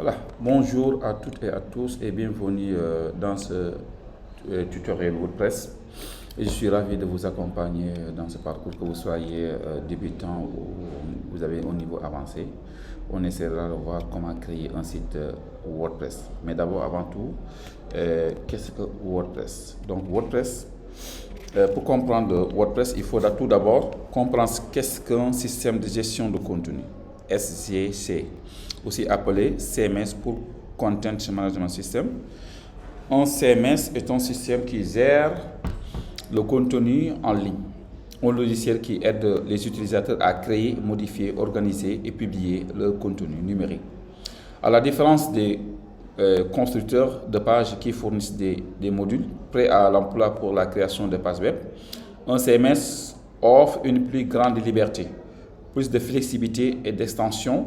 Voilà, bonjour à toutes et à tous et bienvenue dans ce tutoriel WordPress. Et je suis ravi de vous accompagner dans ce parcours, que vous soyez débutant ou vous avez un niveau avancé. On essaiera de voir comment créer un site WordPress. Mais d'abord, avant tout, qu'est-ce que WordPress? Donc WordPress, pour comprendre WordPress, il faudra tout d'abord comprendre qu'est-ce qu'un système de gestion de contenu, SGC, aussi appelé CMS pour Content Management System. Un CMS est un système qui gère le contenu en ligne, un logiciel qui aide les utilisateurs à créer, modifier, organiser et publier leur contenu numérique. À la différence des constructeurs de pages qui fournissent des modules prêts à l'emploi pour la création de pages web, un CMS offre une plus grande liberté, plus de flexibilité et d'extension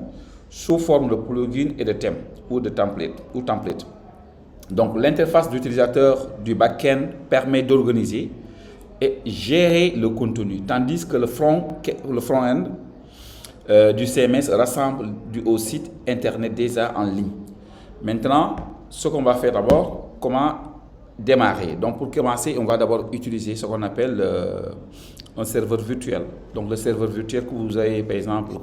sous forme de plugins et de thèmes ou de templates. Donc l'interface d'utilisateur du back-end permet d'organiser et gérer le contenu, tandis que le front-end du CMS rassemble au site internet déjà en ligne. Maintenant, ce qu'on va faire d'abord, comment démarrer. Donc pour commencer, on va d'abord utiliser ce qu'on appelle un serveur virtuel. Donc le serveur virtuel que vous avez par exemple,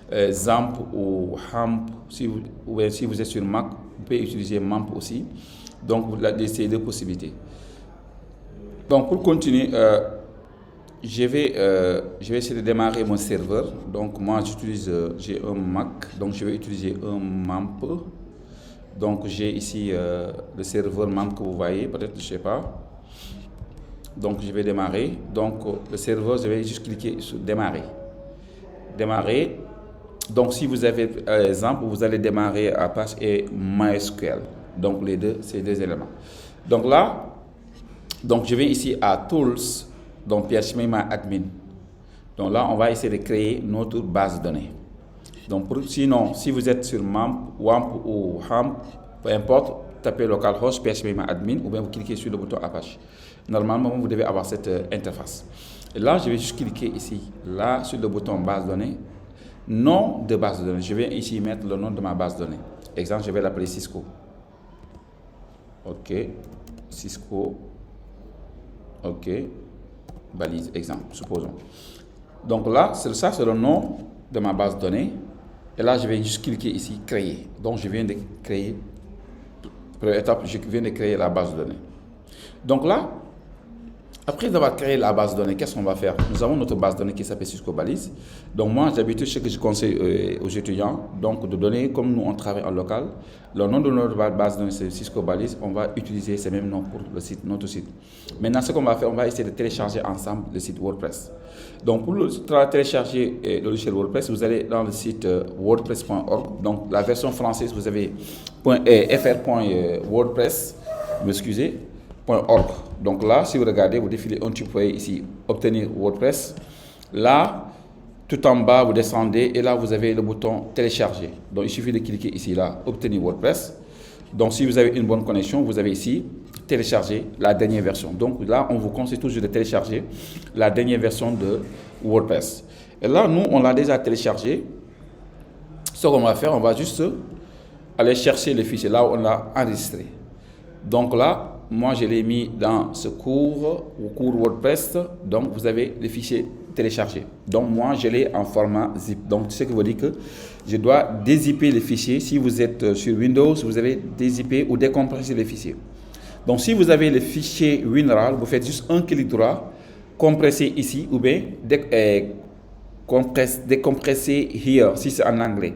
Xampp ou Hamp, si vous êtes sur Mac, vous pouvez utiliser Mamp aussi. Donc vous avez ces deux possibilités. Donc pour continuer, je vais essayer de démarrer mon serveur. Donc moi j'ai un Mac, donc je vais utiliser un Mamp. Donc j'ai ici le serveur Mamp que vous voyez, peut-être, je ne sais pas. Donc je vais démarrer. Donc le serveur, je vais juste cliquer sur démarrer. Démarrer. Donc si vous avez exemple, vous allez démarrer Apache et MySQL. Donc ces deux éléments. Donc là, je vais ici à Tools, donc phpMyAdmin. Donc là, on va essayer de créer notre base de données. Donc sinon, si vous êtes sur Mamp, WAMP ou Hamp, peu importe, tapez localhost phpMyAdmin ou bien vous cliquez sur le bouton Apache. Normalement, vous devez avoir cette interface. Et là, je vais juste cliquer ici, là, sur le bouton base de données. Nom de base de données. Je vais ici mettre le nom de ma base de données. Exemple, je vais l'appeler Cisco. OK. Cisco. OK. Balise, exemple, supposons. Donc là, ça, c'est le nom de ma base de données. Et là, je vais juste cliquer ici, créer. Donc, je viens de créer, première étape, je viens de créer la base de données. Donc là, après avoir créé la base de données, qu'est-ce qu'on va faire? Nous avons notre base de données qui s'appelle Cisco Balise. Donc moi, d'habitude, ce que je conseille aux étudiants, donc de donner, comme nous on travaille en local, le nom de notre base de données c'est Cisco Balise. On va utiliser ces mêmes noms pour notre site. Maintenant, ce qu'on va faire, on va essayer de télécharger ensemble le site WordPress. Donc pour télécharger le logiciel WordPress, vous allez dans le site wordpress.org. Donc la version française, vous avez fr.wordpress, m'excusez, .org. Donc là, si vous regardez, vous défilez un petit peu ici, obtenir WordPress. Là, tout en bas, vous descendez et là, vous avez le bouton télécharger. Donc, il suffit de cliquer ici, là, obtenir WordPress. Donc, si vous avez une bonne connexion, vous avez ici télécharger la dernière version. Donc là, on vous conseille toujours de télécharger la dernière version de WordPress. Et là, nous, on l'a déjà téléchargé. Ce qu'on va faire, on va juste aller chercher le fichier là où on l'a enregistré. Donc là, moi, je l'ai mis dans ce cours WordPress. Donc, vous avez le fichier téléchargé. Donc, moi, je l'ai en format zip. Donc, ce qui veut dire que je dois dézipper le fichier. Si vous êtes sur Windows, vous avez dézipper ou décompresser le fichier. Donc, si vous avez le fichier WinRAR, vous faites juste un clic droit, compresser ici ou bien décompresser here, si c'est en anglais.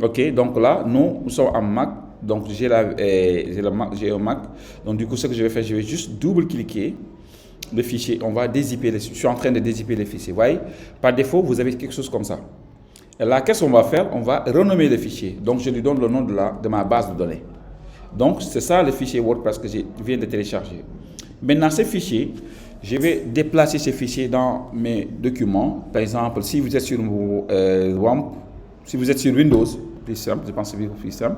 OK, donc là, nous sommes en Mac. Donc j'ai un Mac. Donc du coup, ce que je vais faire, je vais juste double-cliquer le fichier. On va dézipper. Je suis en train de dézipper le fichier. Vous voyez, par défaut, vous avez quelque chose comme ça. Et là, qu'est-ce qu'on va faire? On va renommer le fichier. Donc je lui donne le nom de ma base de données. Donc c'est ça le fichier WordPress que je viens de télécharger. Maintenant, ce fichier, je vais déplacer ce fichier dans mes documents. Par exemple, si vous êtes sur WAMP, si vous êtes sur Windows, plus simple, je pense que c'est plus simple.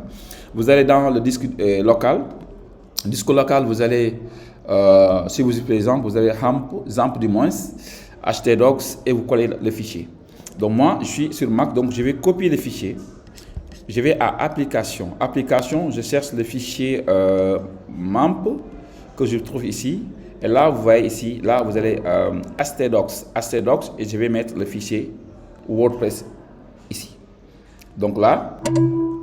Vous allez dans le disque local. Disque local, vous allez, si vous êtes par exemple, vous avez Xampp du moins, htdocs et vous collez le fichier. Donc moi, je suis sur Mac, donc je vais copier le fichier. je vais à application. Application, je cherche le fichier MAMP que je trouve ici. Et là, vous voyez ici, là, vous allez htdocs, et je vais mettre le fichier WordPress ici. Donc là,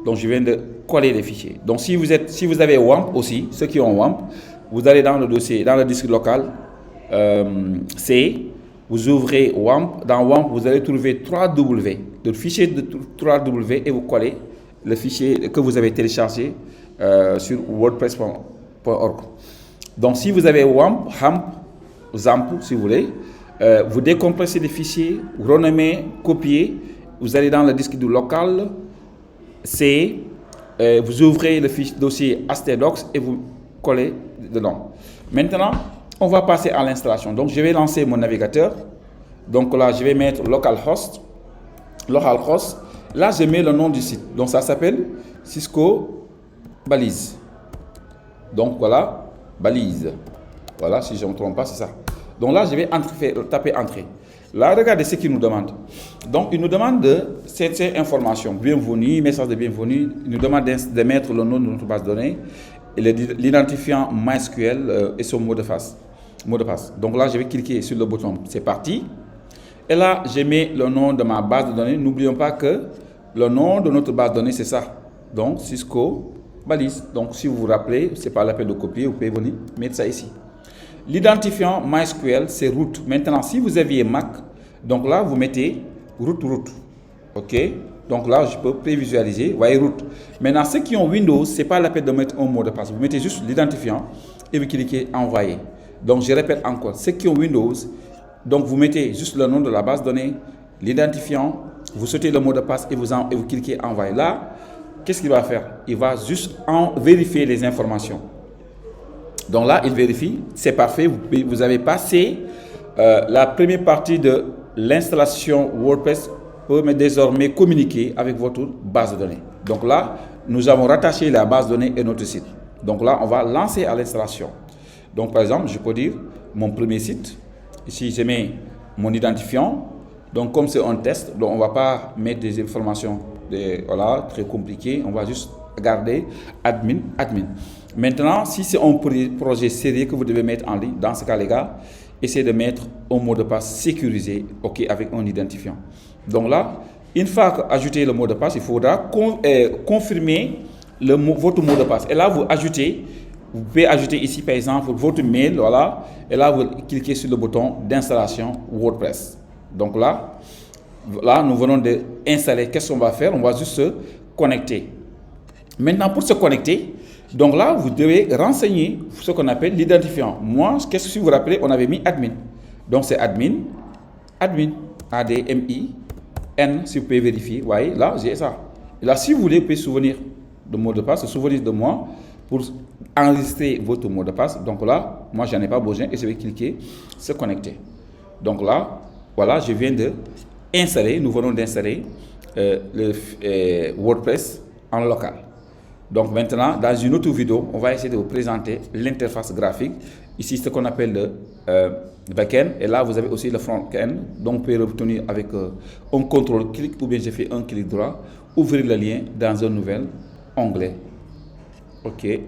donc je viens de coller les fichiers. Donc si vous avez WAMP aussi, ceux qui ont WAMP, vous allez dans le dossier, dans le disque local C, vous ouvrez WAMP. Dans WAMP, vous allez trouver 3W, le fichier de 3W, et vous collez le fichier que vous avez téléchargé sur wordpress.org. Donc si vous avez WAMP, ZAMP si vous voulez, vous décompressez les fichiers, vous renommez, copiez, vous allez dans le disque du local C, vous ouvrez le dossier htdocs et vous collez dedans. Maintenant, on va passer à l'installation. Donc je vais lancer mon navigateur. Donc là, je vais mettre localhost. Là, je mets le nom du site. Donc ça s'appelle Cisco Balise. Donc voilà, balise. Voilà, si je ne me trompe pas, c'est ça. Donc là, je vais taper entrée. Là, regardez ce qu'il nous demande. Donc, il nous demande cette information. Bienvenue, message de bienvenue. Il nous demande de mettre le nom de notre base de données, l'identifiant MySQL et son mot de passe. Donc là, je vais cliquer sur le bouton c'est parti. Et là, je mets le nom de ma base de données. N'oublions pas que le nom de notre base de données, c'est ça. Donc, Cisco Balise. Donc, si vous vous rappelez, ce n'est pas la peine de copier, vous pouvez venir mettre ça ici. L'identifiant MySQL, c'est root. Maintenant, si vous aviez Mac, donc là, vous mettez root. OK? Donc là, je peux prévisualiser. Vous voyez root. Maintenant, ceux qui ont Windows, ce n'est pas la peine de mettre un mot de passe. Vous mettez juste l'identifiant et vous cliquez envoyer. Donc, je répète encore. Ceux qui ont Windows, donc vous mettez juste le nom de la base de données, l'identifiant, vous sautez le mot de passe et vous cliquez envoyer. Là, qu'est-ce qu'il va faire? Il va juste vérifier les informations. Donc là, il vérifie, c'est parfait, vous avez passé la première partie de l'installation WordPress peut désormais communiquer avec votre base de données. Donc là, nous avons rattaché la base de données et notre site. Donc là, on va lancer à l'installation. Donc par exemple, je peux dire mon premier site. Ici, je mets mon identifiant. Donc comme c'est un test, donc on ne va pas mettre des informations très compliquées. On va juste garder admin. Maintenant, si c'est un projet sérieux que vous devez mettre en ligne, dans ce cas, les gars, essayez de mettre un mot de passe sécurisé, OK, avec un identifiant. Donc là, une fois ajouté le mot de passe, il faudra confirmer votre mot de passe. Et là, vous pouvez ajouter ici, par exemple, votre mail, voilà. Et là, vous cliquez sur le bouton d'installation WordPress. Donc là, nous venons d'installer. Qu'est-ce qu'on va faire? On va juste se connecter. Maintenant, pour se connecter, donc là, vous devez renseigner ce qu'on appelle l'identifiant. Moi, si vous vous rappelez, on avait mis admin. Donc, c'est admin, A-D-M-I-N, si vous pouvez vérifier. Vous voyez, là, j'ai ça. Et là, si vous voulez, vous pouvez souvenir de mot de passe, souvenir de moi pour enregistrer votre mot de passe. Donc là, moi, je n'en ai pas besoin et je vais cliquer se connecter. Donc là, voilà, je viens nous venons d'installer le WordPress en local. Donc maintenant, dans une autre vidéo, on va essayer de vous présenter l'interface graphique. Ici, ce qu'on appelle le back-end. Et là, vous avez aussi le front-end. Donc, vous pouvez retenir avec un contrôle-clic ou bien j'ai fait un clic droit. Ouvrir le lien dans un nouvel onglet. OK.